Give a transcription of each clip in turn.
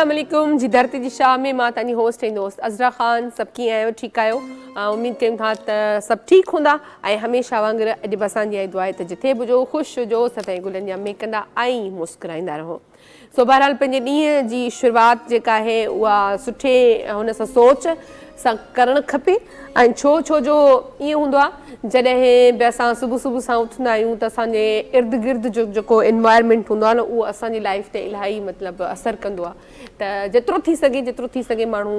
अस्सलाम वालेकुम जी धरती जी शाह में मां तानी होस्ट ऐं दोस्त अज़रा ख़ान सब कीअं आहियो ठीकु आहियो उम्मीद कयूं था त सभु ठीकु हूंदा ऐं हमेशह वांगुरु अॼु बि असांजी आहे दुआ आहे त जिथे बि हुजो ख़ुशि हुजो सदाईं गुलनि जा महकंदा ऐं मुस्कुराईंदा रहो। सो बहरहाल पंहिंजे ॾींहं जी शुरूआति जेका आहे उहा सुठे हुन सां सोच सां करणु खपे ऐं छो जो ईअं हूंदो आहे जॾहिं बि असां सुबुह सां उथंदा आहियूं त असांजे इर्द गिर्द जो जेको एनवायरमेंट हूंदो आहे न उहो असांजी लाइफ ते इलाही मतिलबु असरु कंदो आहे त जेतिरो थी सघे माण्हू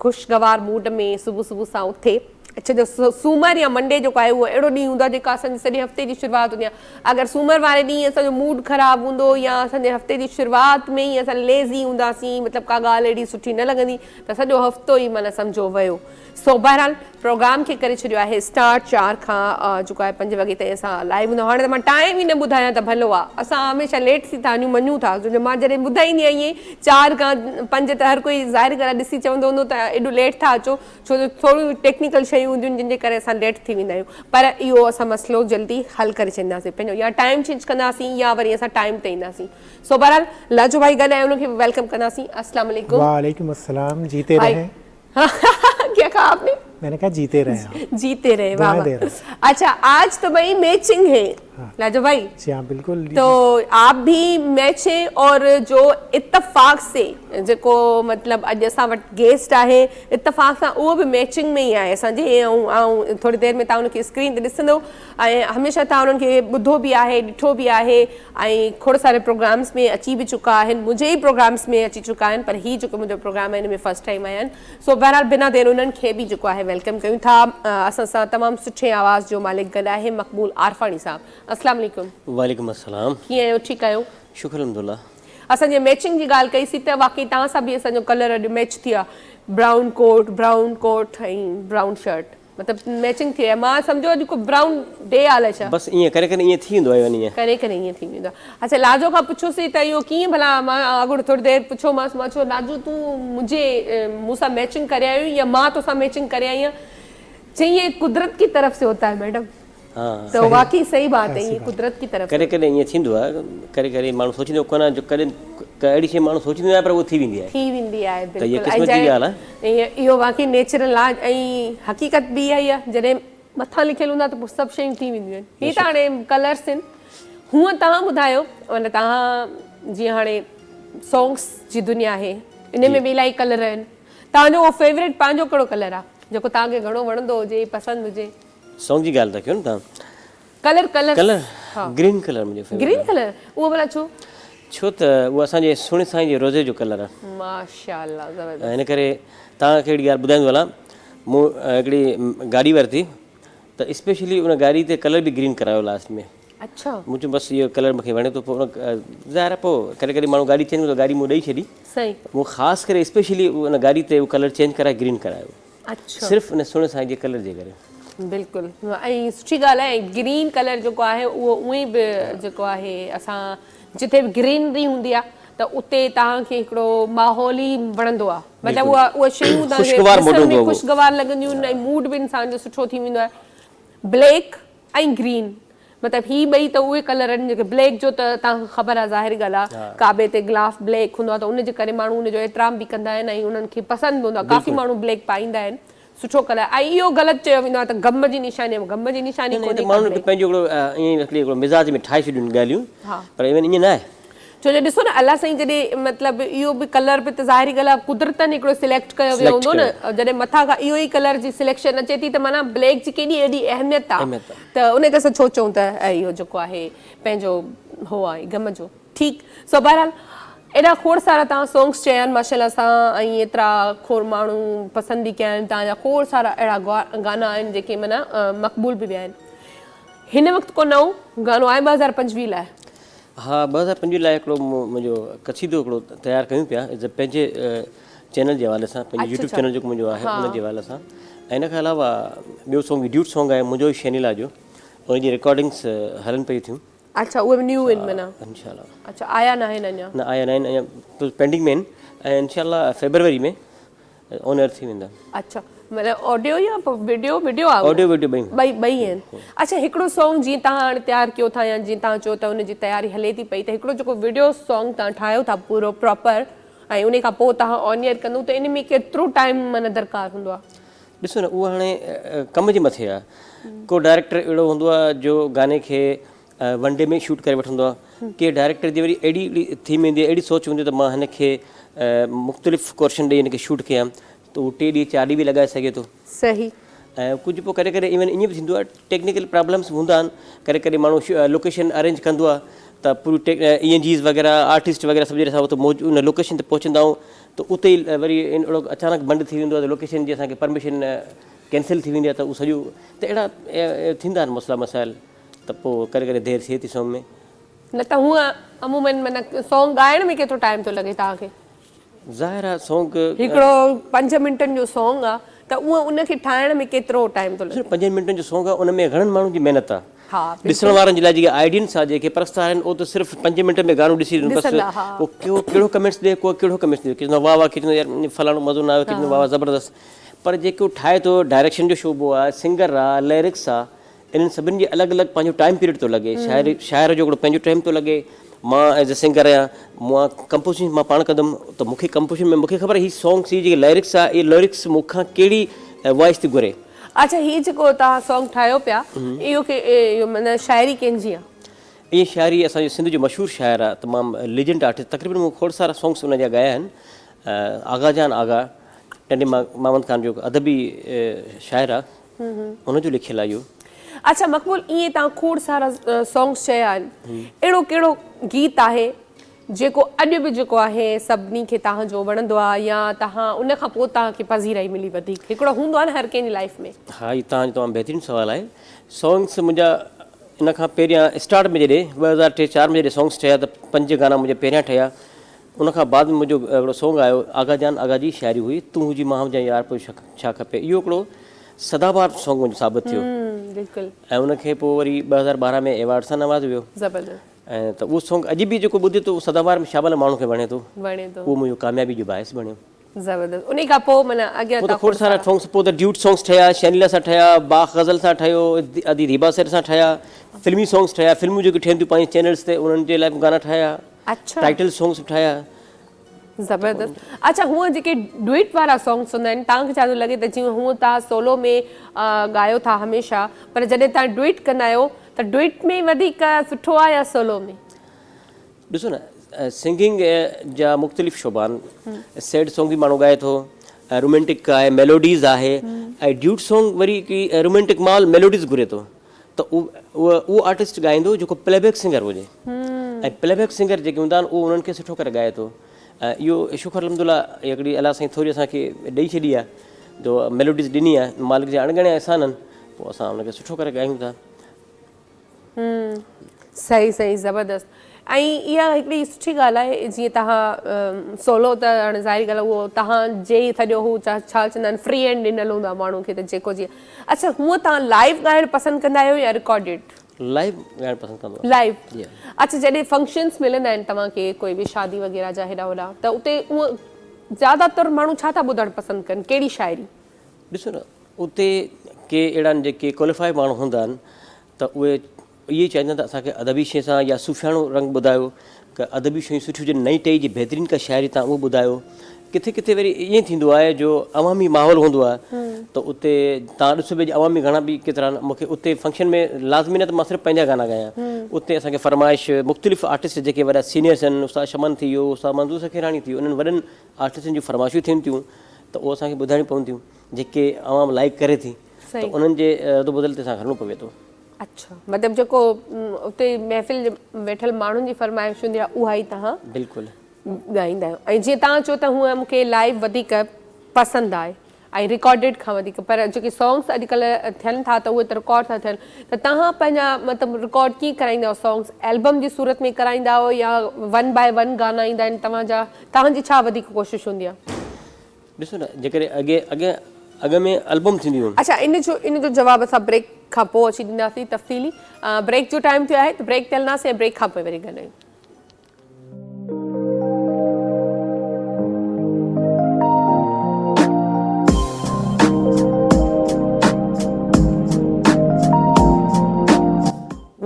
ख़ुशगवार मूड में सुबुह सां उथे। अच्छा जो सूमर या मंडे जेको आहे उहो अहिड़ो ॾींहुं हूंदो आहे जेका असांजे सॼे हफ़्ते जी शुरूआति हूंदी आहे। अगरि सूमर वारे ॾींहुं असांजो मूड ख़राबु हूंदो या असांजे हफ़्ते जी शुरूआति में ई असां लेज़ी हूंदासीं मतिलबु का ॻाल्हि अहिड़ी सुठी न लॻंदी त सॼो हफ़्तो ई माना सम्झो वियो। सो बहरहाल प्रोग्राम खे करे छॾियो आहे स्टार्ट 4 खां जेको आहे 5 वॻे ताईं असां लाइव हूंदा। हाणे त मां टाइम ई न ॿुधायां त भलो आहे, असां हमेशह लेट थी था वञूं मञूं था छो जो मां जॾहिं ॿुधाईंदी आहियां 4 खां 5 त हर कोई ज़ाहिर ॻाल्हि ॾिसी चवंदो हूंदो त एॾो लेट था अचो छो जो थोरियूं टेक्निकल शयूं हूंदियूं आहिनि जिन जे करे असां लेट थी वेंदा आहियूं, पर इहो असां मसइलो जल्दी हल करे छॾींदासीं पंहिंजो या टाइम चेंज कंदासीं या वरी असां टाइम ते ईंदासीं। सो बहरहाल लाजो भाई गॾु आहे उनखे वेलकम कंदासीं। अस्सलाम वालेकुम। वालेकुम अस्सलाम। जीते रहे। क्या कहा आपने? मैंने कहा जीते रहे। जीते रहे, वाह। अच्छा आज तो भाई मैचिंग है। हाँ। लाजो भाई जी हाँ बिल्कुल। तो आप भी मैच है और जो इत्तफाक से जेको मतलब अॼु असां वटि गेस्ट आहे इत्तफाक सां उहो बि मैचिंग में ई आहे असांजे ऐं थोरी देरि में तव्हां उनखे स्क्रीन ते ॾिसंदो ऐं हमेशह तव्हां उन्हनि खे ॿुधो बि आहे ॾिठो बि आहे ऐं खोड़ सारे प्रोग्राम्स में अची बि चुका आहिनि, मुंहिंजे ई प्रोग्राम्स में अची चुका आहिनि, पर हीउ जेको मुंहिंजो प्रोग्राम आहे हिन में फर्स्ट टाइम आया आहिनि। सो बहरहाल बिना देरि उन्हनि खे बि जेको आहे वेलकम कयूं था। असां सां तमामु सुठे आवाज़ जो मालिक गॾु आहे मक़बूल आरफानी साहब। अस्सलाम वालेकुम। वालेकुम अस्सलाम। कीअं आहियो? ठीकु आहियो? शुक्र अल्हम्दुलिल्लाह। असांजे मैचिंग जी ॻाल्हि कईसीं त वाक़ई तव्हां सां बि असांजो कलर अॼु मैच थी आहे, ब्राउन कोट ऐं ब्राउन शर्ट मतिलबु मैचिंग थी आहे। मां सम्झो अॼु को ब्राउन डे आहे छा? बसि ईअं करे ईअं थी वेंदो आहे वञी करे ईअं थी वेंदो आहे। अच्छा लाजो खां पुछोसीं त इहो कीअं भला, मां अॻुणि थोरी देरि पुछोमांसि, मां चयो लाजो तूं मूंसां मैचिंग करे आयो या मां तोसां मैचिंग करे आई आहियां? चई ये कुदरत की तरफ से होता है मैडम। हाँ तो वाकई सही बात है, ये कुदरत की तरफ करे ईअं थींदो आहे, करे माण्हू सोचींदो कोन जो कॾहिं अहिड़ी शइ माण्हू सोचींदो आहे पर उहो थी वेंदी आहे बिल्कुलु। इहो वाकई नेचुरल आहे ऐं हक़ीक़त बि इहा ई आहे, जॾहिं मथां लिखियलु हूंदा त पोइ सभु शयूं थी वेंदियूं आहिनि। हीअ त हाणे कलर्स आहिनि। हूअं तव्हां ॿुधायो माना तव्हां जीअं हाणे सॉन्ग्स जी दुनिया आहे इन में बि इलाही कलर आहिनि, तव्हांजो उहो फेवरेट पंहिंजो कहिड़ो कलर आहे जेको तव्हांखे घणो वणंदो हुजे, पसंदि हुजे? सॉन्ग जी ॻाल्हि था कयो न तव्हां? कलर ग्रीन कलर मुंहिंजो ग्रीन कलर। उहो भला छो त उहो असांजे सुहिणे साईं जे रोज़े जो कलर आहे। माशाअल्लाह ज़बरदस्त। हिन करे तव्हांखे हिकिड़ी ॻाल्हि ॿुधाईंदो हलां, मूं हिकिड़ी गाॾी वरिती त स्पेशली उन गाॾी ते कलर बि ग्रीन करायो लास्ट में। अच्छा। मूं चयो बसि इहो कलर मूंखे वणे थो, पोइ ज़ाहिर आहे पोइ करे माण्हू गाॾी चेंज कंदो, गाॾी मूं ॾेई छॾी। सही। मूं ख़ासि करे स्पेशली उन गाॾी ते उहो कलर चेंज कराए ग्रीन करायो। अच्छा। सिर्फ़ु उन सुहिणे साईं जे कलर जे करे। बिल्कुलु ऐं सुठी ॻाल्हि आहे। ग्रीन कलर जेको आहे उहो उअं ई बि जेको आहे असां जिते बि ग्रीनरी हूंदी आहे त उते तव्हांखे हिकिड़ो माहौल ई वणंदो आहे, मतिलबु उहा शयूं तव्हांखे ख़ुशगवार लॻंदियूं आहिनि ऐं मूड बि इंसान जो सुठो थी वेंदो आहे। ब्लैक ऐं ग्रीन मतिलबु ही ॿई त उहे कलर आहिनि जेके ब्लैक जो त तव्हांखे ख़बर आहे, ज़ाहिर ॻाल्हि आहे काबे ते गिलाफ ब्लैक हूंदो आहे त उनजे करे माण्हू उनजो एतिराम बि कंदा आहिनि ऐं उन्हनि खे पसंदि हूंदो आहे, काफ़ी माण्हू ब्लैक पाईंदा आहिनि, सुठो कलर। ऐं इहो ग़लति चयो वेंदो आहे त गम जी निशानी कोन्हे, माण्हुनि खे पंहिंजो हिकिड़ो मिज़ाज में ठाहे छॾियूं ॻाल्हियूं, पर ईअं न आहे छो जो ॾिसो न अलाह साईं जॾहिं मतिलबु इहो बि कलर बि त ज़ाहिरी ॻाल्हि आहे कुदरतनि हिकिड़ो सिलेक्ट कयो वियो हूंदो न, जॾहिं मथां खां इहो ई कलर जी सिलेक्शन अचे थी त माना ब्लैक जी केॾी एॾी अहमियत आहे त उन ते असां छो चऊं त इहो जेको आहे पंहिंजो हो आहे गम जो। ठीकु। सो बहरहाल एॾा खोड़ सारा तव्हां सॉन्ग्स चया आहिनि माशाअल्लाह सां ऐं एतिरा खोड़ माण्हू पसंदि बि कया आहिनि, तव्हांजा खोड़ सारा अहिड़ा गाना आहिनि जेके माना मक़बूल बि विया आहिनि। हिन वक़्तु को नओं गानो आहे 2025 लाइ? हा 2025 लाइ हिकिड़ो मुंहिंजो कसीदो हिकिड़ो तयारु कयूं पिया पंहिंजे चैनल जे हवाले सां, पंहिंजे यूट्यूब चैनल जेको मुंहिंजो आहे उन जे हवाले सां। ऐं इन खां अलावा ॿियो सॉन्ग ड्यूट सॉन्ग आहे मुंहिंजो शैनीला जो, उनजी रिकॉर्डिंग्स हलनि पई थियूं। अच्छा उहे न्यू आहिनि माना? इंशाल्लाह। अच्छा आया न आहिनि अञा? न आया न आहिनि, अञा पेंडिंग में आहिनि ऐं इंशाल्लाह फेब्रुअरी में ऑन एयर थी वेंदा। अच्छा मतलब ऑडियो या वीडियो आहे? ऑडियो वीडियो ॿई आहिनि। अच्छा हिकिड़ो सॉन्ग जीअं तव्हां हाणे तयारु कयो था या जीअं तव्हां चयो त हुनजी तयारी हले थी पई त हिकिड़ो जेको वीडियो सॉन्ग तव्हां ठाहियो था पूरो प्रॉपर, ऐं उन खां पोइ तव्हां ऑन एयर कंदो त इन में केतिरो टाइम माना दरकार हूंदो आहे? ॾिसो न, उहा हाणे कम जे मथे आहे। को डायरेक्टर अहिड़ो हूंदो आहे जो गाने खे वन डे में शूट करे वठंदो आहे। के डायरेक्टर जी वरी अहिड़ी थीम ईंदी आहे, अहिड़ी सोच हूंदी आहे त मां हिन खे मुख़्तलिफ़ कोर्शन ॾेई हिन खे शूट कयां, त उहो 3 ॾींहं 4 ॾींहं बि लॻाए सघे थो। सही। ऐं कुझु पोइ करे करे इवन ईअं बि थींदो आहे, टेक्निकल प्रॉब्लम्स हूंदा आहिनि, करे करे माण्हू लोकेशन अरेंज कंदो आहे, त पूरी ENGs वग़ैरह आर्टिस्ट वग़ैरह सभु जॾहिं असां उते उन लोकेशन ते पहुचंदा आहियूं त उते ई वरी अहिड़ो अचानक बंदि थी वेंदो आहे, त लोकेशन जी असांखे परमिशन कैंसिल थी वेंदी आहे, त उहो सॼो त अहिड़ा थींदा आहिनि मसइला मसाइल, त पोइ करे करे देरि थिए थी सॉन्ग में। न त हूअं अमूमन माना सॉन्ग ॻाइण में केतिरो टाइम थो लॻे तव्हांखे? ज़ाहिर आहे सॉन्ग हिकिड़ो 5 मिंटनि जो सॉन्ग आहे त उहो उनखे ठाहिण में केतिरो टाइम थो लॻे? 5 मिंटनि जो सॉन्ग आहे, उन में घणनि माण्हुनि जी महिनत आहे। हा, ॾिसण वारनि जे लाइ जेके आइडियंस आहे, जेके परस्तार आहिनि, उहो त सिर्फ़ु 5 मिंट में गानो ॾिसी बसि पोइ कहिड़ो कमेंट्स ॾिए, को कहिड़ो कमेंट्स ॾिए, कंहिं चवंदो वाह वाह, कंहिं चवंदो यार फलाणो मज़ो न आयो, कंहिं चवंदो वाह वाह ज़बरदस्त। पर जेको ठाहे थो, डायरेक्शन जो शोबो आहे, सिंगर आहे, लिरिक्स आहे, इन्हनि सभिनी जी अलॻि अलॻि पंहिंजो टाइम पीरियड थो लॻे। शाइर जो हिकिड़ो पंहिंजो टाइम थो लॻे। मां एज़ अ सिंगर आहियां, मां कंपोज़िशन मां पाण कंदुमि, त मूंखे कंपोज़िशन में मूंखे ख़बर आहे हीअ सॉन्ग्स जी जेकी लिरिक्स आहे, इहे लिरिक्स मूंखां कहिड़ी वॉइस थी घुरे। अच्छा, हीअ जेको तव्हां सॉन्ग ठाहियो पिया, इहो माना शाइरी कंहिंजी आहे? इहा शाइरी असांजो सिंध जो मशहूरु शाइर आहे, तमामु लीजेंड आर्टिस्ट, तक़रीबन मूं खोड़ सारा सॉन्ग्स उन जा ॻाया आहिनि। आगा जान आगा टंडे मामद खान जो अदबी शाइर आहे, उनजो लिखियलु आहे इहो। अच्छा मक़बूल, ईअं तव्हां खोड़ सारा सॉन्ग्स चया आहिनि, अहिड़ो कहिड़ो गीत आहे जेको अॼु बि जेको आहे सभिनी खे तव्हांजो वणंदो आहे, या तव्हां उन खां पोइ तव्हांखे पज़ीराई मिली वधीक? हिकिड़ो हूंदो आहे न हर कंहिंजी लाइफ में। हा, हीअ तमामु बहितरीनु सुवालु आहे। सॉन्ग्स मुंहिंजा इन खां पहिरियां स्टार्ट में जॾहिं 2003-04 में जॾहिं सॉन्ग्स ठहिया, त 5 गाना मुंहिंजे पहिरियां ठहिया। उनखां बाद में मुंहिंजो हिकिड़ो सॉन्ग आयो, आगा जान आगा जी शाइरी हुई, तूं हुजी मां हुजां यार पोइ छा खपे। इहो हिकिड़ो सदाबार सॉन्ग मुंहिंजो साबित थियो, बिल्कुलु। ऐं उनखे पोइ वरी 2012 में अवार्ड सां नवाज़ियो वियो। ज़बरदस्त। ऐं त उहो सॉन्ग अॼु बि जेको ॿुधे थो, उहो सदाबार में शामिल माण्हू खे वणे थो, उहो मुंहिंजो कामयाबी जो बाइस बणियो। ज़बरदस्त। उन खां पोइ माना अॻियां पोइ त खोड़ सारा सॉन्ग्स, पोइ त ड्यूट सॉन्ग्स ठहिया, शैनीला सां ठहिया, बाग़ गज़ल सां ठहियो, अदी रीबा सेठ सां ठहिया, फिल्मी सॉन्ग्स ठहिया, फिल्मूं जेके ठहनि थियूं पंहिंजे चैनल्स ते, उन्हनि जे लाइ गाना ठाहिया। अच्छा, टाइटल सॉन्ग्स ठाहिया। ज़बरदस्त। अच्छा, हूअं जेके डुइट वारा सॉन्ग्स हूंदा आहिनि, तव्हांखे छा थो लॻे त जीअं हूअं तव्हां सोलो में ॻायो था हमेशह, पर जॾहिं तव्हां डुइट कंदा आहियो त डुइट में वधीक सुठो आहे या सोलो में? ॾिसो न, सिंगिंग जा मुख़्तलिफ़ शोबा आहिनि। सैड सॉन्ग बि माण्हू ॻाए थो, रोमेंटिक आहे, मेलोडीज़ आहे, ऐं ड्यूट सॉन्ग वरी की रोमेंटिक माल मेलोडीज़ घुरे थो, त उहो आर्टिस्ट ॻाईंदो जेको प्लेबैक सिंगर हुजे। ऐं प्लेबैक सिंगर जेके हूंदा आहिनि, उहो उन्हनि खे सुठो करे ॻाए थो। इहो शुक्र अलहमदुल्ला हिकिड़ी अलाह साईं थोरी असांखे ॾेई छॾी आहे, जो मेलोडीज़ ॾिनी आहे, मालिक जा अणगणिया अहसान आहिनि, पोइ असां हुनखे सुठो करे ॻायूं था। सही सही, ज़बरदस्त। ऐं इहा हिकिड़ी सुठी ॻाल्हि आहे, जीअं तव्हां सोलो त हाणे ज़ाहिरी ॻाल्हि आहे, उहो तव्हांजे ई सॼो हू छा चवंदा आहिनि फ्री एंड ॾिनल हूंदो आहे माण्हू खे, त जेको जीअं। अच्छा, हूअं तव्हां लाइव ॻाइणु पसंदि कंदा आहियो या रिकॉर्डेड? लाइव ॻाइणु पसंदि कंदो आहियां। लाइव। अच्छा, जॾहिं फंक्शन्स मिलंदा आहिनि तव्हांखे, कोई बि शादी वग़ैरह जा हेॾा होॾा, त उते उहो ज़्यादातर माण्हू छा था ॿुधणु पसंदि कनि, कहिड़ी शाइरी? ॾिसो न, उते के अहिड़ा आहिनि जेके क्वालिफाइड माण्हू हूंदा आहिनि, त उहे इहे चवंदा आहिनि त असांखे अदबी शइ सां या सुफ़ियाणो रंग ॿुधायो, की अदबी शयूं सुठियूं हुजनि, नई टई जी बहितरीन का शाइरी तव्हां उहो ॿुधायो। किथे किथे वरी ईअं थींदो आहे जो अवामी माहौल हूंदो आहे, त उते तव्हां ॾिसो भई अवामी घणा बि केतिरा मूंखे उते फंक्शन में लाज़मी न त मां सिर्फ़ु पंहिंजा गाना ॻायां, उते असांखे फरमाइश मुख़्तलिफ़ आर्टिस्ट जेके वॾा सीनियर्स आहिनि, उस्ताद शमन थी वियो, उस्ताद मंज़ूर सखेराणी थी वियो, उन्हनि वॾनि आर्टिस्टनि जूं फरमाइशूं थियनि थियूं, त उहो असांखे ॿुधाइणियूं पवंदियूं, जेके अवाम लाइक करे थी, त उन्हनि जे अदो बदल ते असांखे हलिणो पवे थो। अच्छा, मतिलबु जेको उते महफ़िल वेठल माण्हुनि जी फरमाइश हूंदी आहे, उहा ई तव्हां बिल्कुलु ॻाईंदा आहियो। ऐं जीअं तव्हां चओ त हूअं मूंखे लाइव वधीक पसंदि आहे ऐं रिकॉर्डेड खां वधीक, पर जेके सॉन्ग्स अॼुकल्ह थियनि था त उहे त रिकॉर्ड था थियनि, त तव्हां पंहिंजा मतिलबु रिकॉर्ड कीअं कराईंदा आहियो? सॉन्ग्स एल्बम जी सूरत में कराईंदा आहियो या 1 by 1 गाना ईंदा आहिनि तव्हांजा? तव्हांजी छा वधीक कोशिशि हूंदी आहे? ॾिसो न, जेकॾहिं अॻ में एल्बम थींदियूं। अच्छा, इन जो जवाबु असां ब्रेक खां पोइ अची ॾींदासीं तफ़सीली। ब्रेक जो टाइम थियो आहे, त ब्रेक ते हलंदासीं ऐं ब्रेक खां पोइ वरी ॻाल्हायूं।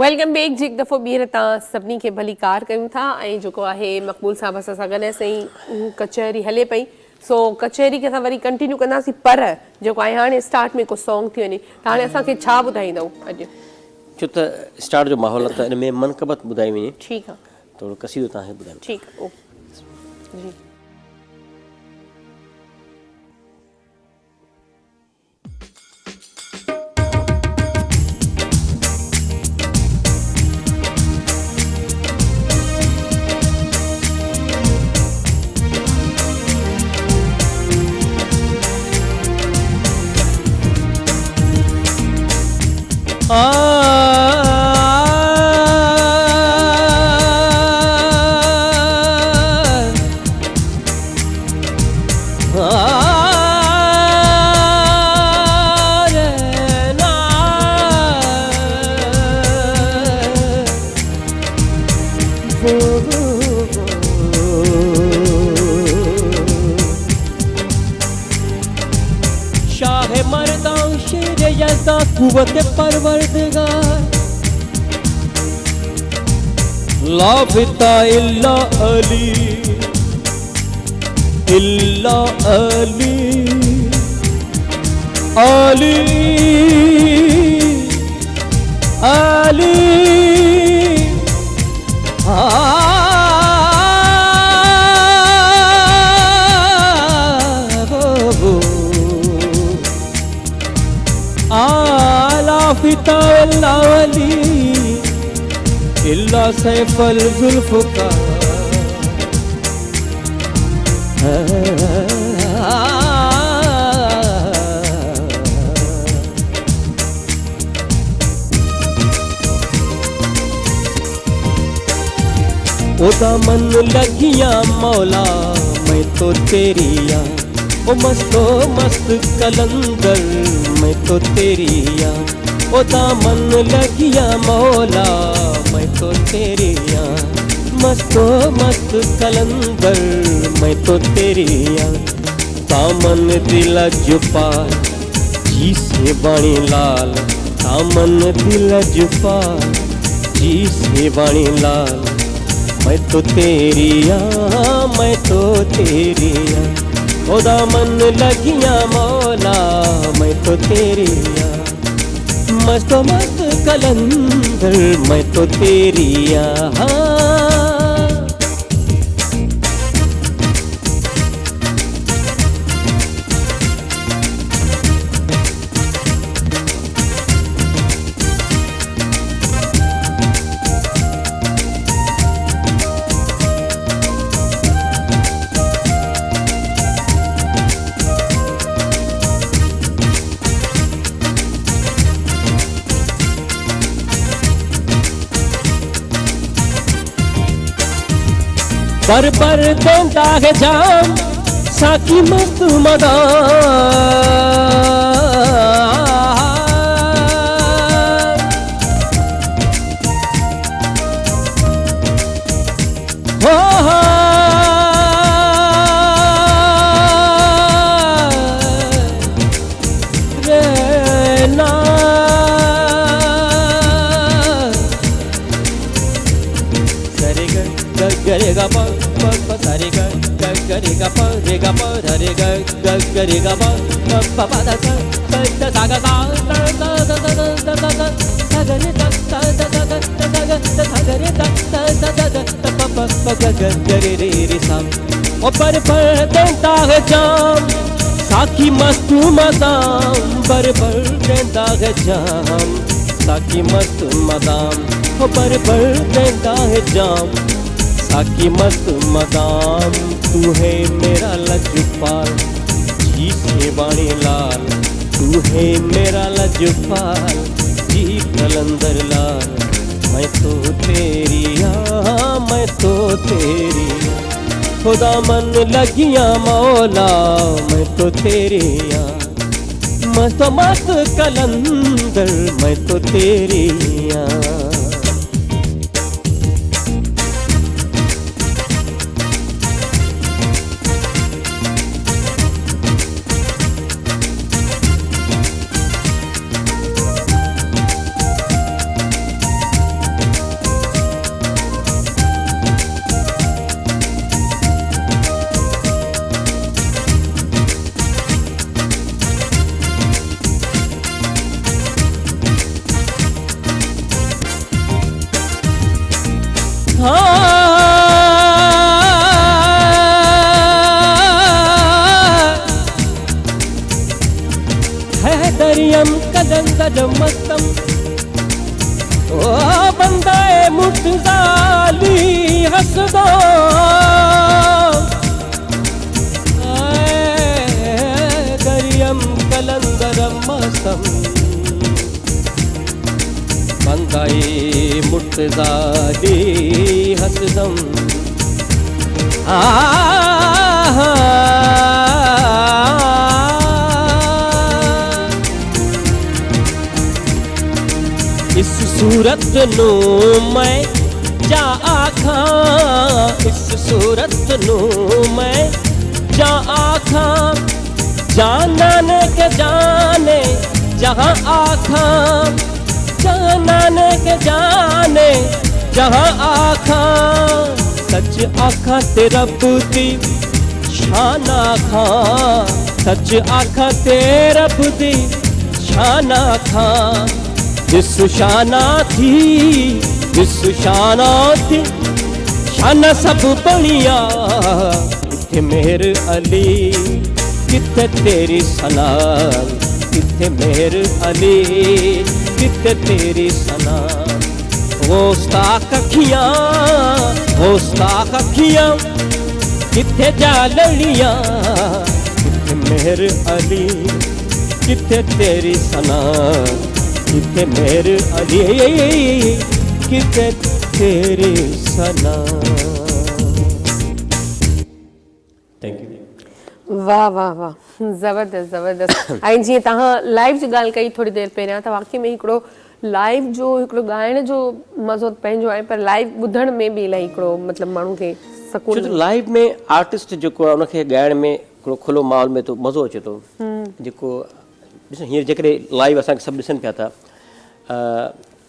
वेलकम बैक जी। हिकु दफ़ो ॿीहर तव्हां सभिनी खे भली कार कयूं था ऐं जेको आहे मक़बूल साहब सां गॾु असां कचहरी हले पई। सो कचहरी खे असां वरी कंटिन्यू कंदासीं, पर जेको आहे हाणे स्टार्ट में को सॉन्ग थी वञे त हाणे असांखे छा ॿुधाईंदव अॼु? छो त स्टार्ट जो माहौल आहे त इन में मनक़बत ॿुधाई वञे। ठीकु आहे, थोरो कसीदो तव्हांखे ॿुधायो। ठीकु आहे, ओके जी। शाह मर्दां शेर यज़्दा कुव्वत परवरदिगार ला फिता इल्ला अली इल्ला अली अली अली फिता इल्ला अली इल्ला सैफल जुल्फ़कार ओदा मन लगियां मौला मैं तो तेरी यार, ओ मस्तो मस्त कलंदर मैं तो तेरी यार, ओदा मन लगिया मौला मैं तो तेरी यार, मस्तो मस्त कलंदर मैं तो तेरी यार, दामन दिल जुपा जी से बाणी लाल, दामन दिल जुपा जी से बाणी लाल, मैं तो तेरी यार, मैं तो तेरी यार, ओदा मन लगिया मौला मैं तो तेरी यार, मस्त मस्त कलंदर मैं तो तेरी यार। पर देंदा है जाम साकी मस्त मदाम, हो रे ना सरे गरे गा पा सरे गा गरे गा पा रे गा पा रे गा गरे गा पा पा पा दा सा सा गा सा सा गा रे सा सा गा गा सा गा रे सा सा गा पा पा पा गा गरे रे रे सा ओ पर देंदा है जाम साकी मस्त मदाम, पर देंदा है जाम साकी मस्त मदाम, ओ पर देंदा है जाम साकी मस्त मदाम, तू है मेरा लजपाल जी से बाणी लाल, तू है मेरा लजपाल जी कलंदर लाल, मैं तो तेरी यार, मैं तो तेरी खुदा मन लगिया मौला मैं तो तेरी यार, मस्त मस्त कलंदर मैं तो तेरी यार। गरियम कलंदर मस्तम ओ बंदाए मुर्तजाली हसदो गरियम कलंदर मस्तम बंदाए मुर्तजाली हसदम इस सूरत नू मैं जा आखा इस सूरत नू मैं जा आखा जानने के जाने जहाँ आखा जानने के जाने जहाँ आखा सच आखा तेरा बुद्धि शान आखा सच आखा तेरा बुद्धि शान आखा जिसु शाना थी शाना सब बनिया किथे मेहर अली किथे तेरी सना किथे मेहर अली किथे तेरी सना होस्ता कखियां किथे जा लड़ियां किथे मेहर अली किथे तेरी सना किथे मेरे अली किथे तेरे सना। Thank U. वाह वाह वाह ज़बरदस्त ज़बरदस्त। ऐं जीअं तव्हां लाइव जी ॻाल्हि कई थोरी देरि पहिरियां त वाक़ई में हिकिड़ो लाइव जो हिकिड़ो ॻाइण जो मज़ो पंहिंजो आहे पर लाइव ॿुधण में बि इलाही हिकिड़ो मतिलबु माण्हू खे सकून लाइव में आर्टिस्ट जेको आहे उनखे ॻाइण में हिकिड़ो खुलो माहौल में तो मज़ो अचे थो जेको ॾिसो हींअर जेकॾहिं लाइव असांखे सभु ॾिसनि पिया था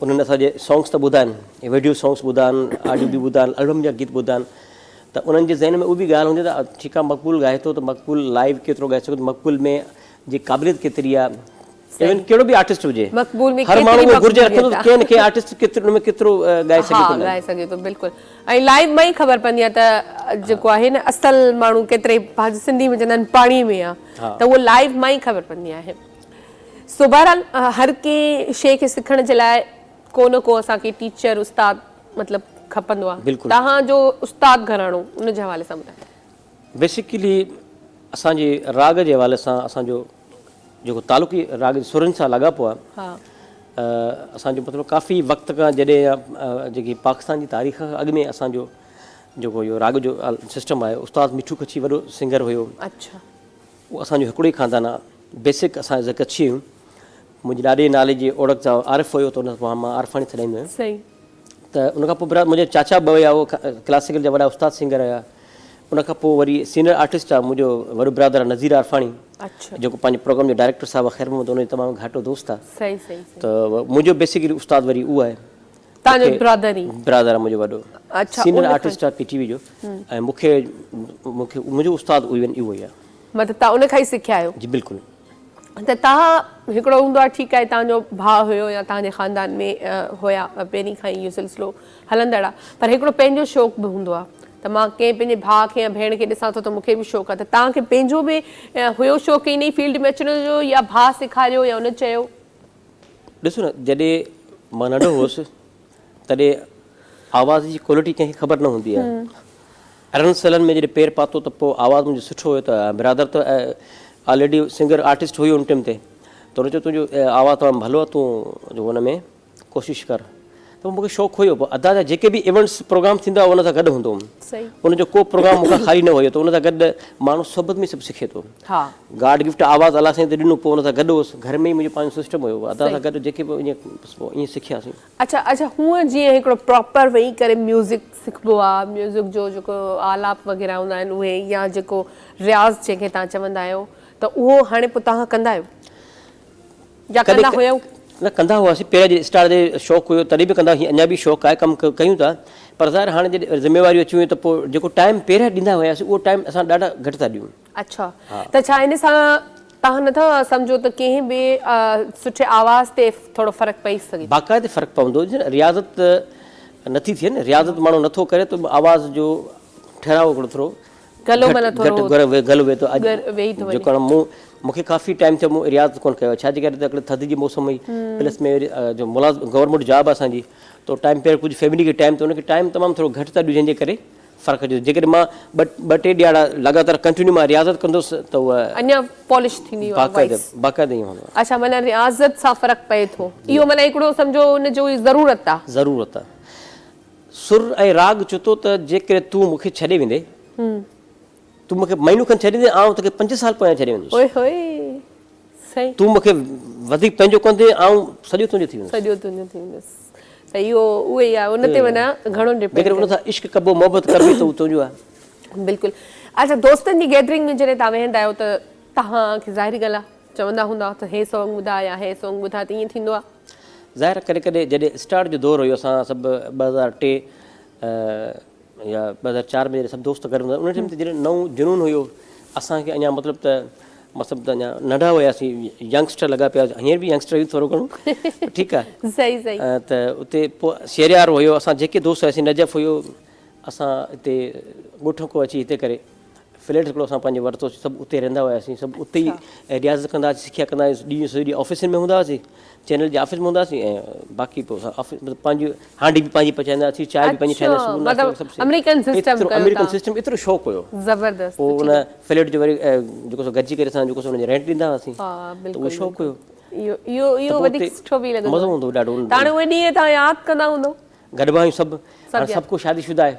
उन्हनि असांजे सॉन्ग्स त ॿुधा आहिनि वीडियो सॉन्ग्स ॿुधा आहिनि ऑडियो बि ॿुधा आहिनि एल्बम जा गीत ॿुधा आहिनि त उन्हनि जे ज़हन में उहा बि ॻाल्हि हूंदी त ठीकु आहे मक़बूल ॻाए थो त मक़बूल लाइव केतिरो ॻाए सघो मक़बूल में जी क़ाबिलियत केतिरी आहे इवन कहिड़ो बि आर्टिस्ट हुजे हर माण्हू घुर्जे रखंदो त कंहिं न कंहिं आर्टिस्ट केतिरो हुन में केतिरो ॻाए सघे थो बिल्कुलु ऐं लाइव मां ई ख़बर पवंदी आहे त जेको आहे न असल माण्हू केतिरे सिंधी में चवंदा आहिनि पाणीअ में आहे त उहो लाइव मां ई ख़बर पवंदी आहे। सो बहरहाल हर कंहिं शइ खे सिखण जे लाइ को न को असांखे टीचर उस्ताद मतिलबु खपंदो आहे तव्हांजो उस्ताद घराणो उन जे हवाले सां ॿुधायो। बेसिकली असांजे राग जे हवाले सां असांजो जेको तालुकी राग सुरनि सां लॻापो आहे असांजो मतिलबु काफ़ी वक़्त खां जॾहिं जेकी पाकिस्तान जी तारीख़ खां अॻु में असांजो जेको इहो राग जो सिस्टम आहे उस्ताद मिठू कच्छी वॾो सिंगर हुयो अच्छा उहो असांजो हिकिड़ो ई ख़ानदान आहे बेसिक असां कच्छी आहियूं मुंहिंजे ॾाॾे नाले जी ओड़क सां आरिफ़ हुयो त उन मां आरिफ़ाणी छॾाईंदो आहियां सही त उनखां पोइ मुंहिंजे चाचा ॿ हुया उहो क्लासिकल जा वॾा उस्ताद सिंगर हुया उनखां पोइ वरी सीनियर आर्टिस्ट आहे मुंहिंजो वॾो ब्रदर आहे नज़ीर आरफ़ाणी जेको पंहिंजो प्रोग्राम जो डायरेक्टर साहिबु आहे ख़ैर मोहम्मद उन जो तमामु घाटो दोस्त आहे सही सही त मुंहिंजो बेसिकली उस्ताद वरी उहो आहे तव्हांजो ब्रदर आहे मुंहिंजो वॾो सीनियर आर्टिस्ट आहे PTV जो ऐं मूंखे मुंहिंजो उस्ताद उहो ई आहे मतिलबु तव्हां उन खां ई सिखिया आहियो जी बिल्कुलु त तव्हां हिकिड़ो हूंदो आहे ठीकु आहे तव्हांजो भाउ हुयो या तव्हांजे ख़ानदान में हुया पहिरीं खां ई इहो सिलसिलो हलंदड़ आहे पर हिकिड़ो पंहिंजो शौक़ु बि हूंदो आहे त मां कंहिं पंहिंजे भाउ खे या भेण खे ॾिसां थो त मूंखे बि शौक़ु आहे त तव्हांखे पंहिंजो बि हुयो शौक़ु इन ई फील्ड में अचण जो या भाउ सेखारियो या उन चयो। ॾिसो न जॾहिं मां नंढो हुउसि तॾहिं आवाज़ जी क्वालिटी कंहिंखे ख़बर न हूंदी आहे अरिड़हं सालनि में जॾहिं पेर पातो त पोइ आवाज़ मुंहिंजो सुठो हुयो त ब्रदर त ऑलरेडी सिंगर आर्टिस्ट हुयो उन टाइम ते त हुन चयो तुंहिंजो आवाज़ु तमामु भलो आहे तूं हुन में कोशिशि कर त मूंखे शौक़ु हुयो पोइ अदा जा जेके बि इवेंट्स प्रोग्राम थींदा हुआ उन सां गॾु हूंदो हुउमि उनजो को प्रोग्राम मूंखां ख़ाली न हुयो त उन सां गॾु माण्हू सोबत में सभु सिखे थो गॉड गिफ्ट आवाज़ु अलाह साईं त ॾिनो पोइ उन सां गॾु हुउसि घर में ई मुंहिंजो पंहिंजो सिस्टम हुयो अदा सां गॾु जेके बि ईअं सिखियासीं। अच्छा हूअं जीअं हिकिड़ो प्रॉपर वेही करे म्यूज़िक सिखिबो आहे म्यूज़िक जो जेको आलाप वग़ैरह हूंदा आहिनि उहे या जेको रियाज़ जंहिंखे तव्हां चवंदा आहियो त उहो हाणे पोइ तव्हां कंदा आहियो या कंदा हुयव? न कंदा हुआसीं पहिरियों जे स्टार जे शौक़ु हुयो तॾहिं बि कंदा हुआसीं अञा बि शौक़ु आहे कमु कयूं था पर ज़ाहिर हाणे जॾहिं ज़िम्मेवारियूं अची वियूं त पोइ जेको टाइम पहिरियां ॾींदा हुआसीं उहो टाइम असां ॾाढा घटि था ॾियूं। अच्छा त छा इन सां तव्हां नथा सम्झो त कंहिं बि सुठे आवाज़ ते थोरो फ़र्क़ु पई सघे? बाक़ाइदे फ़र्क़ु पवंदो रियाज़त नथी थिए न रियाज़त माण्हू नथो करे त आवाज़ जो ठहिराउ हिकिड़ो थोरो गलो वेहे थो जेको मूं मूंखे काफ़ी टाइम थियो मूं रियाज़ कोन कयो छाजे करे त हिकिड़े थधि जी मौसम हुई प्लस में जो गवर्नमेंट जॉब आहे असांजी तो टाइम पहिरियों कुझु फैमिली खे टाइम त उनखे टाइम तमामु थोरो घटि था ॾियो जंहिंजे करे फ़र्क़ु अचे जेकॾहिं मां ॿ टे ॾियारा लगातार कंटिन्यू मां रियाज़त कंदुसि त उहा अञा पॉलिश थींदी आहे बाक़ाइदा ईअं हूंदो अच्छा माना रियाज़त सां फ़र्क़ु पए थो इहो माना हिकिड़ो सम्झो हुनजो ज़रूरत आहे ज़रूरत आहे सुर ऐं राग चो थो त जेकॾहिं तूं मूंखे छॾे वेंदे तूं मूंखे महीनो खनि छॾे ॾे आउं तोखे 5 साल पोयां छॾे वेंदुसि ओए होए सही तूं मूंखे वधीक पंहिंजो कंदे आउं सॼो तुंहिंजो थी वेंदुसि सॼो तुंहिंजो थी वेंदुसि त इहो उहो ई आहे उन ते माना घणो डिपेंड जेकॾहिं उन सां इश्क कबो मोहबत करबी त उहो तुंहिंजो आहे बिल्कुलु अच्छा दोस्तनि जी गैदरिंग में जॾहिं तव्हां वेहंदा आहियो त तव्हांखे ज़ाहिरी ॻाल्हि आहे चवंदा हूंदा त हे सॉन्ग ॿुधा या हे सॉन्ग ॿुधा त ईअं थींदो आहे ज़ाहिर कॾहिं कॾहिं जॾहिं स्टार्ट जो दौरु हुयो असां सभु 2003 या 2004 में जॾहिं सभु दोस्त गॾु हूंदा उन टाइम ते जॾहिं नओं जुनून हुयो असांखे अञा मतिलबु त अञा नंढा हुयासीं यंगस्टर लॻा पिया हींअर बि यंगस्टर हुई थोरो घणो ठीकु आहे सही सही त उते पोइ शेरियार हुयो असां जेके दोस्त हुयासीं नजफ़ हुयो असां हिते ॻोठ खां अची हिते करे फ्लैट हिकिड़ो असां पंहिंजो वरितोसीं सभु उते रहंदा हुआसीं सभु उते ई रियाज़त कंदा हुआसीं सिखिया कंदा हुआसीं ॾींहुं सॼो ॾींहुं ऑफिसनि में हूंदा हुआसीं चैनल जे ऑफिस में हूंदा हुआसीं ऐं बाक़ी पोइ असां ऑफिस मतिलबु पंहिंजी हांडी बि पंहिंजी पचाईंदा हुआसीं चांहि बि पंहिंजी ठाहींदासीं अमेरिकन सिस्टम एतिरो शौक़ु हुयो ज़बरदस्त पोइ उन फ्लैट जो वरी जेको गॾिजी करे असां जेको हुनजो रेंट ॾींदा हुआसीं त उहो शौक़ु हुयो इहो वधीक सुठो बि लॻंदो मज़ो हूंदो ॾाढो हाणे उहे ॾींहं तव्हां यादि कंदा हूंदो गॾिबा आहियूं सभु हाणे सभु को शादीशुदा आहे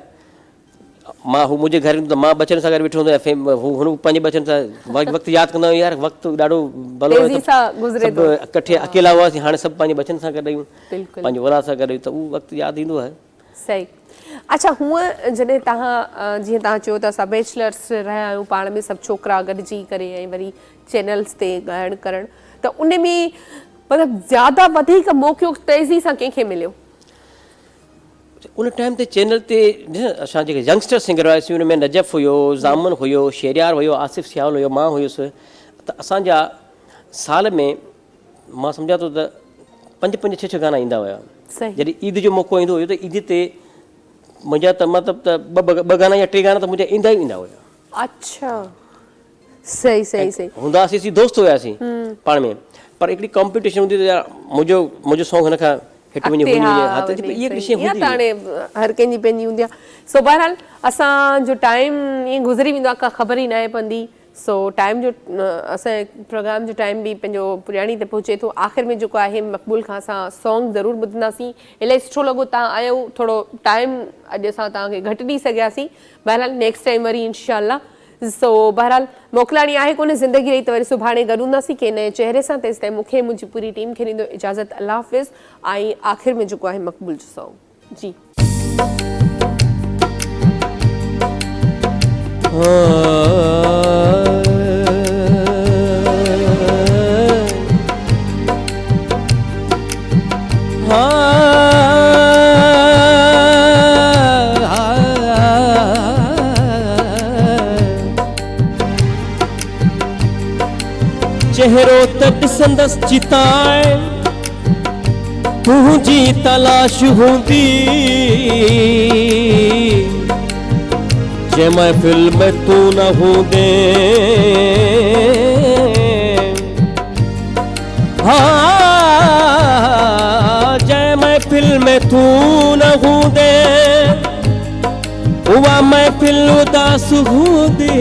मां हू मुंहिंजे घर में त मां बचनि सां गॾु वेठो हूंदो आहियां हुन पंहिंजे बचनि सां वक़्तु यादि कंदा आहियूं यार वक़्तु ॾाढो भलो सभु इकठे अकेला हुआसीं हाणे सभु पंहिंजे बचनि सां गॾु आहियूं पंहिंजे औलाद सां गॾु आहियूं त उहो वक़्तु यादि ईंदो आहे सही अच्छा हूअं जॾहिं तव्हां जीअं तव्हां चयो त असां बैचलर्स रहिया आहियूं पाण में सभु छोकिरा गॾिजी करे ऐं वरी चैनल्स ते ॻाइणु करणु त उन में मतिलबु ज़्यादा वधीक मौक़ो तेज़ी सां कंहिंखे मिलियो उन टाइम ते चैनल ते असां जेके यंगस्टर सिंगर हुआसीं उन में नजफ़ हुयो ज़ामन हुयो शेरियार हुयो आसिफ़ सियाल हुयो मां हुयुसि त असांजा साल में मां सम्झा थो त 5-5 6-6 गाना ईंदा हुया जॾहिं ईद जो मौक़ो ईंदो हुयो त ईद ते मुंहिंजा त मतिलबु त ॿ गाना या 3 गाना त मुंहिंजा ईंदा ई ईंदा हुया अच्छा सही सही सही हूंदासीं असीं दोस्त हुयासीं पाण में पर हिकिड़ी कॉम्पिटिशन हूंदी त मुंहिंजो सॉन्ग हिन खां हर कंहिंजी पंहिंजी हूंदी आहे सो बहरहाल असांजो टाइम ईअं गुज़री वेंदो आहे का ख़बर ई न आहे पवंदी सो टाइम जो असांजे प्रोग्राम जो टाइम बि पंहिंजो पुॼाणी ते पहुचे थो आख़िर में जेको आहे मक़बूल खां असां सॉन्ग ज़रूरु ॿुधंदासीं इलाही सुठो लॻो तव्हां आयो थोरो टाइम अॼु असां तव्हांखे घटि ॾेई सघियासीं बहरहाल नेक्स्ट टाइम वरी इनशाअल्लाह सो बहरहाल मोकिलाणी आहे कोन्हे ज़िंदगी रही त वरी सुभाणे गॾु हूंदासीं कंहिं नए चहिरे सां तेसि ताईं मूंखे मुंहिंजी पूरी टीम खे ॾींदो इजाज़त अल्लाह हाफ़िज़ ऐं आख़िर में जेको आहे मक़बूल जो सॉन्ग जी चेहरो त ॾिसंदसि चिताए तुंहिंजी तलाश हूंदी जंहिं महफ़िल में तू न हूंदे जंहिं महफ़िल में तू न हूंदे उहा महफ़िल उदास हूंदी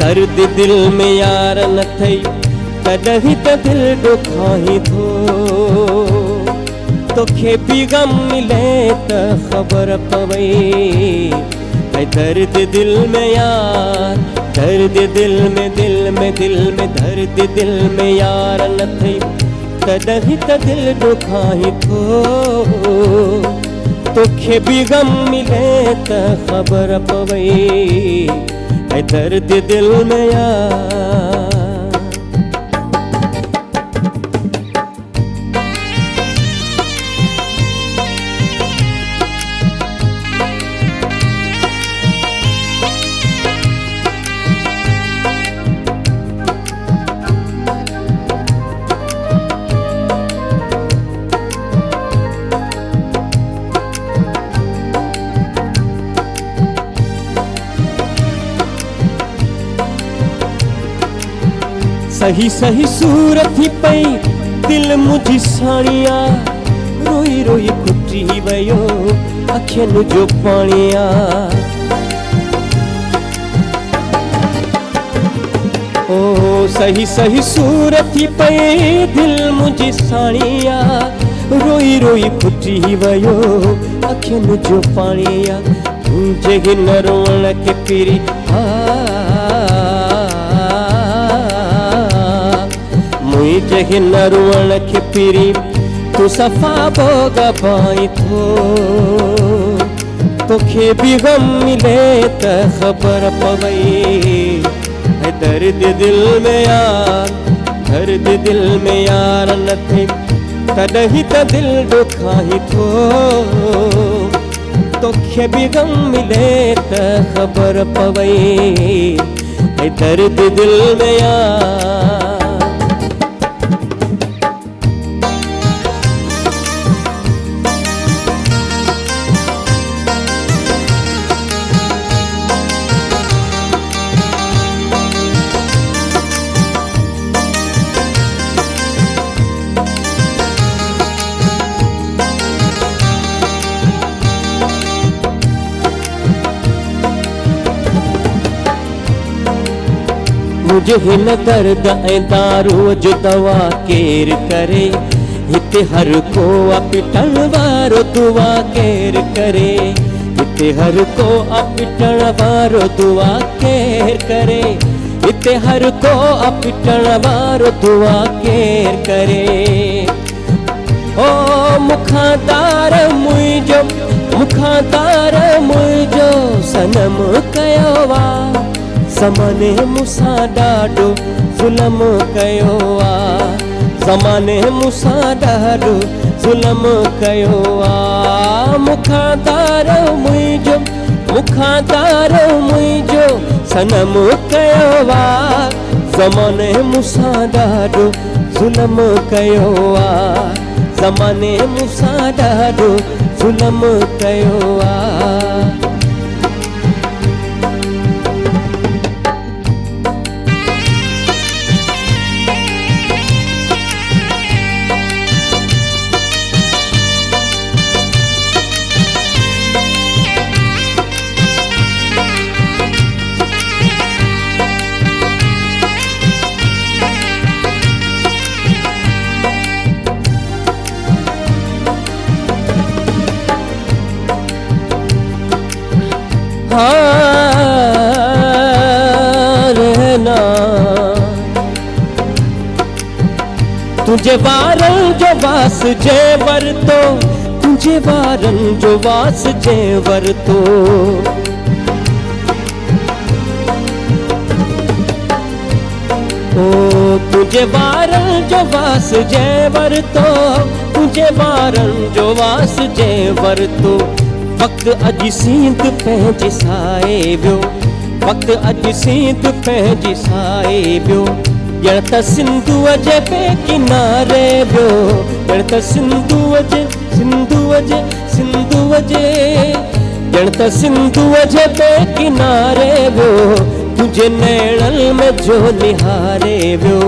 दर्द दिल में यार न थई तॾहिं त दिल ॾुखाई थो तोखे बि गम मिले त ख़बर पवई ऐं दर्द दिल में यार दर्द दिल में दर्द दिल में यार न थई तॾहिं त दिल ॾुखाई थो तोखे बि गम मिले त ख़बर पवई ऐं दर्द दिल में यार सही सही सूरत ही पई दिल मुझी साणिया रोई रोई कुटी वयो अखियन जो पाणिया ओ सही सही सूरत ही पई दिल मुझी साणिया रोई रोई कुटी वयो अखियन जो पाणिया तुझे हिन रोअण के पिरी मुझे हिन रोअण के पिरी तू सफ़ा भोग पाई थो तोखे भी गम मिले त ख़बर पवई दर्द दिल में यार दर्द दिल में यार न थे तॾहिं त दिल दुखाई थो तोखे भी गम मिले त ख़बर पवई दर्द दिल में यार मुझे हिन दर्द ऐं दारू जो दवा केर करे हिते हर को पिटण वारो दुआ केर करे हिते हर को पिटण वारो दुआ केर करे हिते हर को पिटण वारो दुआ केर करे ओ मुखादार मुझो सनम कयो वा ज़माने मूंसां ॾाढो ज़ुल्म कयो आ ज़माने मूंसां ॾाढो ज़ुल्म कयो आ मुखादार मुंहिंजो सनम कयो आ ज़माने मूंसां ॾाढो ज़ुल्म कयो आ ज़माने मूंसां ॾाढो ज़ुल्म कयो आ रहना तुझे वारन जो वास जे वरतो तुझे वारन जो वास जे वरतो ओ तुझे वारन जो वास जे वरतो तुझे वारन जो वास जे वरतो वक्त अज सींत पंहिंजे साए वियो वक्त अज सींत पंहिंजे साए वियो ॼण त सिंधुअ जे ॿिए किनारे वियो ॼण त सिंधुअ जे ॼण त सिंधुअ जे ॿिए किनारे वियो तुंहिंजे नैणनि में जो निहारे वियो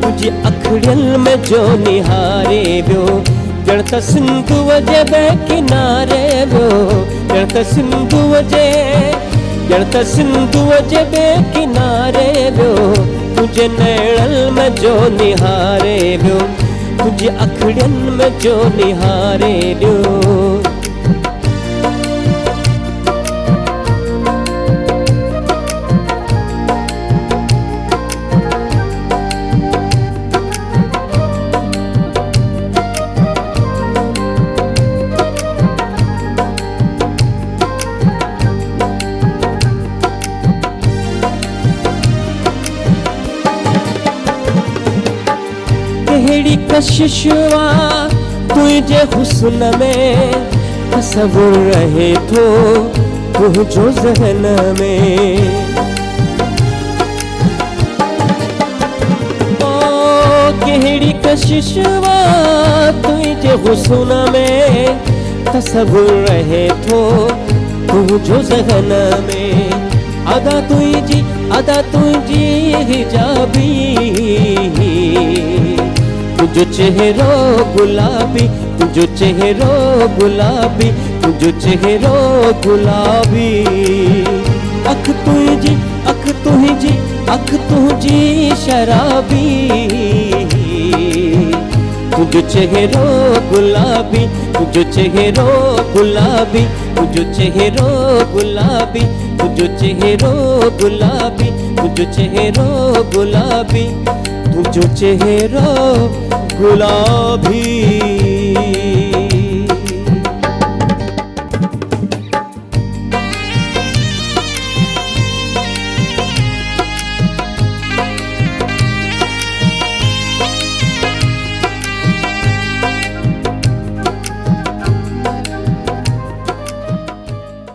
तुंहिंजी अखियुनि में जो निहारे वियो ॼण त सिंधुअ जे ॿिए किनारे वियो ॼण त सिंधुअ जे ॿिए किनारे वियो तुंहिंजे नैणनि में जो निहारे वियो तुंहिंजी अखियुनि में जो निहारे वियो कहिड़ी कशिश वा तुंहिंजे हुस्न में तसव्वुर रहे थो तुंहिंजो ज़हन में ओ कहिड़ी कशिश वा तुंहिंजे हुस्न में तसव्वुर रहे थो तुंहिंजो ज़हन में अदा तुंहिंजी हिजाबी तुझो चेहरो गुलाबी, तुझो चेहरो गुलाबी, तुझो चेहरो गुलाबी। अख तुझी, अख तुझी, अख तुझी शराबी, तुझो चेहरो गुलाबी, तुझो चेहरो गुलाबी, तुझो चेहरो गुलाबी, तुझो चेहरो गुलाबी, तुझो चेहरो गुलाबी, तुझो चेहरो गुलाबी।